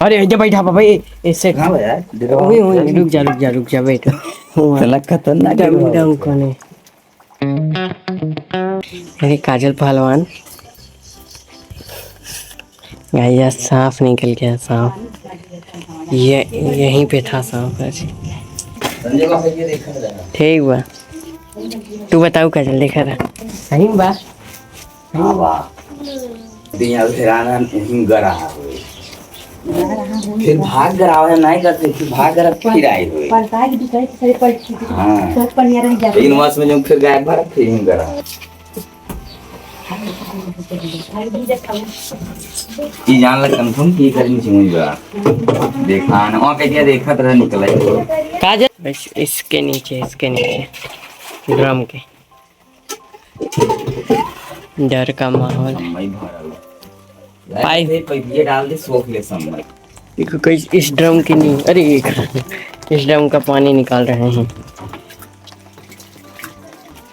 अरे इधर बैठा पापा इससे कहाँ बजा है? वही वही रुक जा बैठ साला खतरनाक डम कौन है अरे काजल पहलवान भैया सांप निकल गया सांप ये यहीं पे था सांप आज ठीक बा तू बताऊ काजल देखा था सही बा फिर भाग गराव है नहीं करते फिर भाग गरा फिर आए हुए लेकिन वर्ष में जो फिर गायब भरा फिर हिम गरा ये जान लग कंफर्म की करनी चाहिए मुझे देखा ना वहाँ पे क्या देखा तरह निकला काजल बस इसके नीचे ड्रम के डर का माहौल ये डाल दे सोख ले समय देखो कोई इस ड्रम की नहीं अरे इस ड्रम का पानी निकाल रहे हैं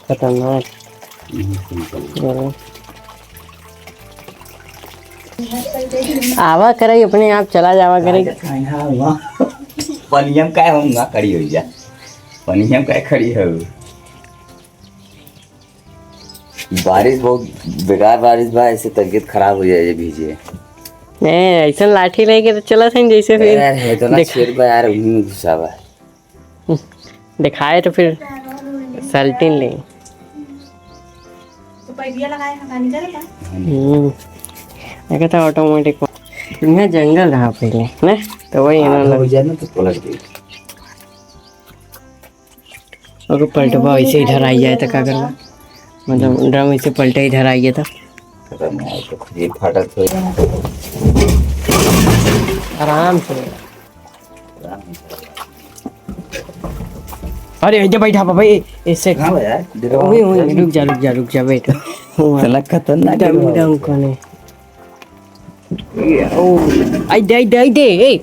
खतरनाक आवा करे अपने आप चला जावा करे पनियम काय होऊंगा खड़ी हो जा पनियम काय खड़ी हो बारिश बहुत बेकार बारिश बा ऐसे तबीयत खराब हो जाए भीजे नहीं ऐसा लाठी लेके तो चला था जैसे फिर यार है तो ना शेर बा यार उन्हीं में घुसा बा दिखाए तो फिर सल्टिन ले तो पैदिया लगाए ना पानी चला मैं कहता ऑटोमेटिक यहाँ जंगल रहा पहले ना तो वही ना हो जाए ना तो पलट गई अगर पलटवा ऐसे इधर आई जाए तो क्या करना मतलब ड्रम ऐसे पलटे इधर आई गया था ये फाटक तो आराम से अरे इधर बैठा पापा इससे कहाँ बजा है? वही वही रुक जा बैठ साला खतरनाक डम कौन है ओ आई दे ए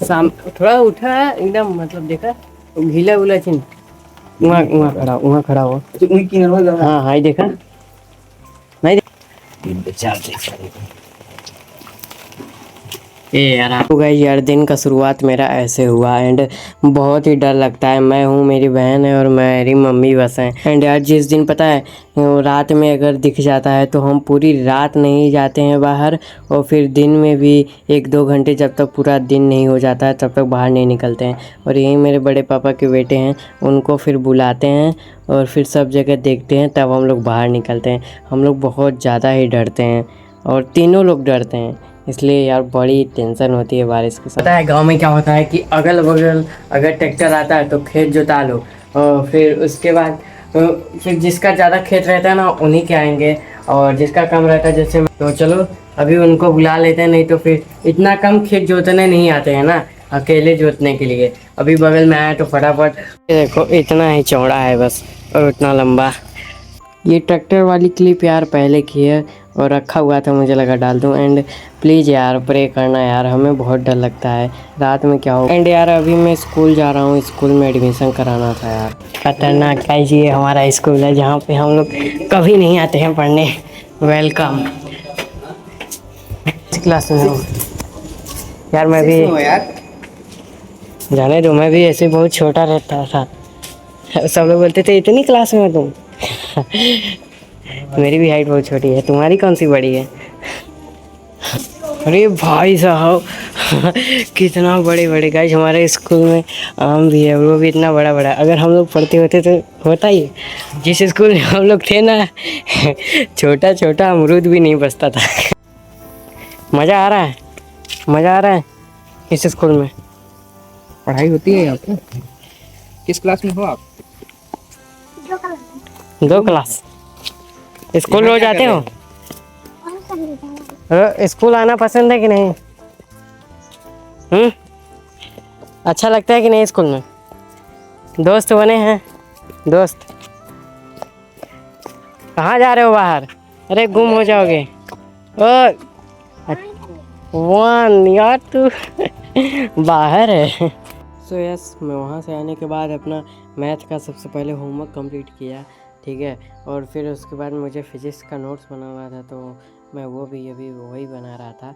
साम थोड़ा उठा एकदम मतलब देखा गीला उला चिन वहाँ खड़ा हो हाँ हाँ देखा नहीं यार दिन का शुरुआत मेरा ऐसे हुआ एंड बहुत ही डर लगता है। मैं हूँ, मेरी बहन है और मेरी मम्मी बस हैं। एंड यार जिस दिन पता है रात में अगर दिख जाता है तो हम पूरी रात नहीं जाते हैं बाहर और फिर दिन में भी 1-2 घंटे जब तक पूरा दिन नहीं हो जाता है तब तक बाहर नहीं निकलते हैं। और यही मेरे बड़े पापा के बेटे हैं, उनको फिर बुलाते हैं और फिर सब जगह देखते हैं तब हम लोग बाहर निकलते हैं। हम लोग बहुत ज़्यादा ही डरते हैं और तीनों लोग डरते हैं, इसलिए यार बड़ी टेंशन होती है बारिश के साथ। पता है गांव में क्या होता है कि अगल बगल अगर ट्रैक्टर आता है तो खेत जोता लो और फिर उसके बाद फिर जिसका ज़्यादा खेत रहता है ना उन्हीं के आएंगे और जिसका कम रहता है जैसे तो चलो अभी उनको बुला लेते हैं, नहीं तो फिर इतना कम खेत जोतने नहीं आते हैं ना अकेले जोतने के लिए। अभी बगल में आया तो फटाफट देखो इतना ही चौड़ा है बस और उतना लंबा। ये ट्रैक्टर वाली क्लिप यार पहले की है और रखा हुआ था, मुझे लगा डाल दूं। एंड प्लीज़ यार प्रे करना यार, हमें बहुत डर लगता है रात में क्या हो। एंड यार अभी मैं स्कूल जा रहा हूँ, स्कूल में एडमिशन कराना था यार। खतरनाक गाइस ये हमारा स्कूल है जहाँ पे हम लोग कभी नहीं आते हैं पढ़ने। वेलकम। क्लास में हूँ यार, मैं भी जाने दो, मैं भी ऐसे बहुत छोटा रहता था। सब लोग बोलते थे इतनी क्लास में हो तुम। मेरी भी हाइट बहुत छोटी है, तुम्हारी कौन सी बड़ी है? अरे भाई साहब कितना बड़े बड़े गाइस हमारे स्कूल में आम भी है, वो भी इतना बड़ा बड़ा। अगर हम लोग पढ़ते होते तो होता ही, जिस स्कूल में हम लोग थे ना छोटा छोटा अमरूद भी नहीं बचता था। मज़ा आ रहा है इस स्कूल में। पढ़ाई होती है यहाँ पे? किस क्लास में हो आप? 2 क्लास। स्कूल रोज आते हो? स्कूल आना पसंद है कि नहीं? अच्छा लगता है कि नहीं स्कूल में? दोस्त बने हैं? दोस्त कहाँ जा रहे हो बाहर? अरे गुम हो जाओगे। वन यार तू बाहर है। सो यस मैं वहाँ से आने के बाद अपना मैथ का सबसे पहले होमवर्क कंप्लीट किया, ठीक है। और फिर उसके बाद मुझे फिजिक्स का नोट्स बना हुआ था तो मैं वो भी अभी वही बना रहा था।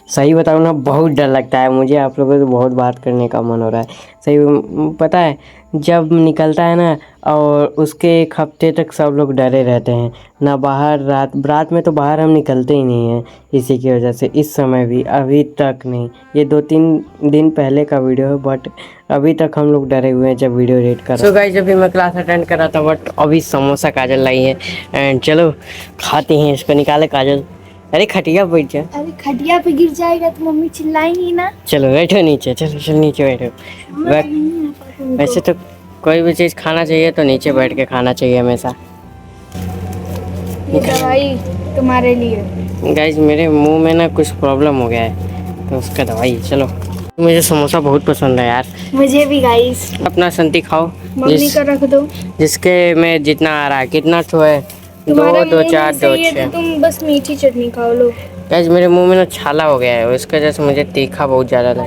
सही बताऊँ ना, बहुत डर लगता है मुझे। आप लोगों से बहुत बात करने का मन हो रहा है। सही पता है, जब निकलता है ना, और उसके एक हफ्ते तक सब लोग डरे रहते हैं ना। बाहर रात में तो बाहर हम निकलते ही नहीं हैं इसी की वजह से। इस समय भी अभी तक नहीं, ये 2-3 दिन पहले का वीडियो है, बट अभी तक हम लोग डरे हुए हैं जब वीडियो एडिट कर। सो गाइस, अभी मैं क्लास अटेंड कर रहा था, बट अभी समोसा काजल लाई है। एंड चलो खाते हैं इसको। निकाले काजल। अरे खटिया बैठ जा। अरे खटिया पे गिर जाएगा तो मम्मी चिल्लाएंगी ना। चलो बैठो नीचे, चलो नीचे बैठो। वैसे तो कोई भी चीज़ खाना चाहिए तो नीचे बैठ के खाना चाहिए हमेशा। ये दवाई तुम्हारे लिए। गाइस, मेरे मुंह में ना कुछ प्रॉब्लम हो गया है, तो उसका दवाई। चलो, मुझे समोसा बहुत पसंद है यार। मुझे भी गाइस। अपना संती खाओ, मम्मी का रख दो। जिसके में जितना आ रहा है। कितना ठो है? तुम्हारा 2, 4, 2, सही है 6। तो तुम बस मीठी चटनी खाओ लो। गाइस, मेरे मुंह में ना छाला हो गया है, उसके वजह से मुझे तीखा बहुत ज़्यादा लगा।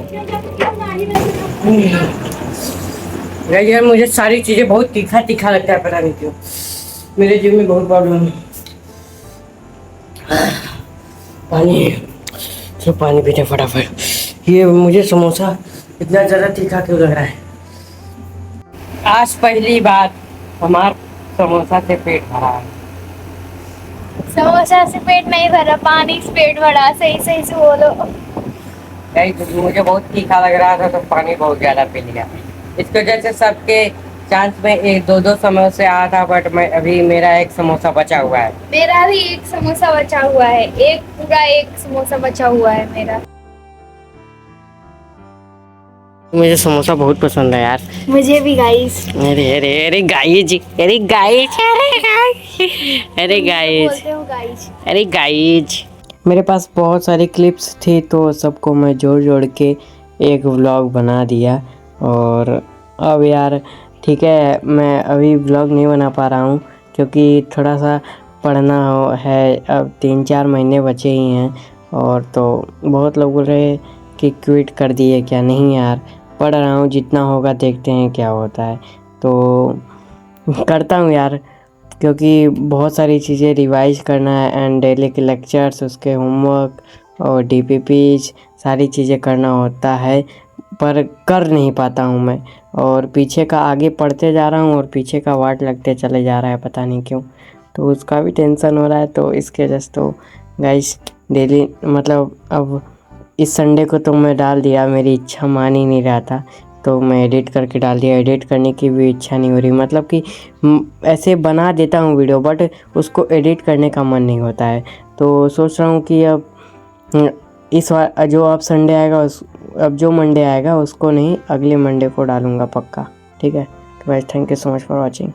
गाइस यार, मुझे सारी चीज़ें बहुत तीखा तीखा लगता है, पता नहीं क्यों। मेरे जीव में बहुत प्रॉब्लम है। पानी, चलो पानी पीते फटाफट। ये मुझे समोसा इतना ज़्यादा तीखा क्यों लग रहा है? आज पहली बार हमारा समोसा से पेट भरा है। समोसा से पेट नहीं भरा, पानी से पेट भरा। सही सही से बोलो। गाइस, मुझे बहुत तीखा लग रहा था तो पानी बहुत ज़्यादा पी लिया। इसकी वजह से सबके चांस में 1-2 समोसे आया था, बट मैं अभी मेरा एक समोसा बचा हुआ है। मेरा भी एक समोसा बचा हुआ है। एक समोसा बचा हुआ है मेरा। मुझे समोसा बहुत पसंद है यार। मुझे भी गाइस। अरे अरे अरे गाइस, अरे गाइस, अरे गाइस, अरे गाइस, बोलते हो गाइस। अरे गाइस। मेरे पास बहुत सारी क्लिप्स थी, तो सबको मैं जोड़ जोड़ के एक व्लॉग बना दिया। और अब यार ठीक है, मैं अभी व्लॉग नहीं बना पा रहा हूँ क्योंकि थोड़ा सा पढ़ना है। अब 3-4 महीने बचे ही हैं, और तो बहुत लोग बोल रहे हैं कि क्विट कर दिए क्या। नहीं यार, पढ़ रहा हूँ, जितना होगा देखते हैं क्या होता है। तो करता हूँ यार, क्योंकि बहुत सारी चीज़ें रिवाइज करना है, एंड डेली के लेक्चर्स, उसके होमवर्क और DPPs, सारी चीज़ें करना होता है, पर कर नहीं पाता हूँ मैं। और पीछे का आगे पढ़ते जा रहा हूँ और पीछे का वाट लगते चले जा रहा है, पता नहीं क्यों। तो उसका भी टेंशन हो रहा है। तो इसके वजह से तो गाइस डेली, मतलब अब इस संडे को तो मैं डाल दिया। मेरी इच्छा मान ही नहीं रहा था, तो मैं एडिट करके डाल दिया। एडिट करने की भी इच्छा नहीं हो रही, मतलब कि ऐसे बना देता हूँ वीडियो, बट उसको एडिट करने का मन नहीं होता है। तो सोच रहा हूँ कि अब इस बार जो अब संडे आएगा, अब जो मंडे आएगा उसको नहीं, अगले मंडे को डालूँगा पक्का। ठीक है, तो guys, thank you so much for watching.